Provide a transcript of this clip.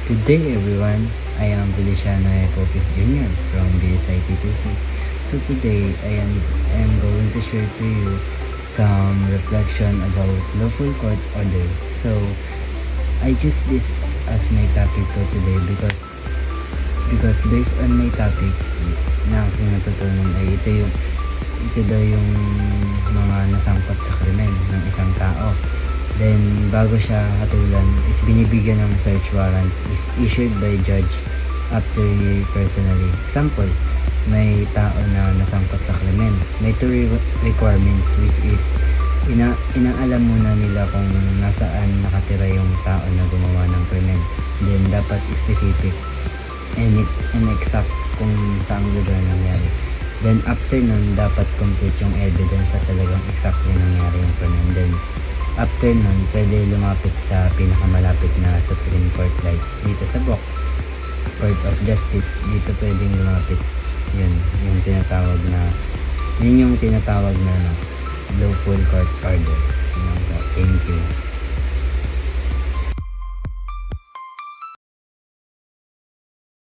Good day everyone, I am Feliciano Epofis Jr. from BSIT2C. So today I am going to share to you some reflection about lawful court order. So I choose this as my topic for today because based on my topic na aking natutunan ay ito daw yung mga nasangkot sa krimen ng isang tao. Then, bago siya hatulan, is binibigyan ng search warrant is issued by judge after he personally. Example, may tao na nasangkot sa krimen. May two requirements which is inaalam muna nila kung nasaan nakatira yung tao na gumawa ng krimen. Then, dapat specific and exact kung saang lugar nangyari. Then, after nun, dapat complete yung evidence sa talagang exactly nangyari yung krimen. Then, after nun, pwede lumapit sa pinakamalapit na Supreme Court like dito sa BOC, Court of Justice. Dito pwedeng lumapit. Yun yung tinatawag na lawful court order. Thank you.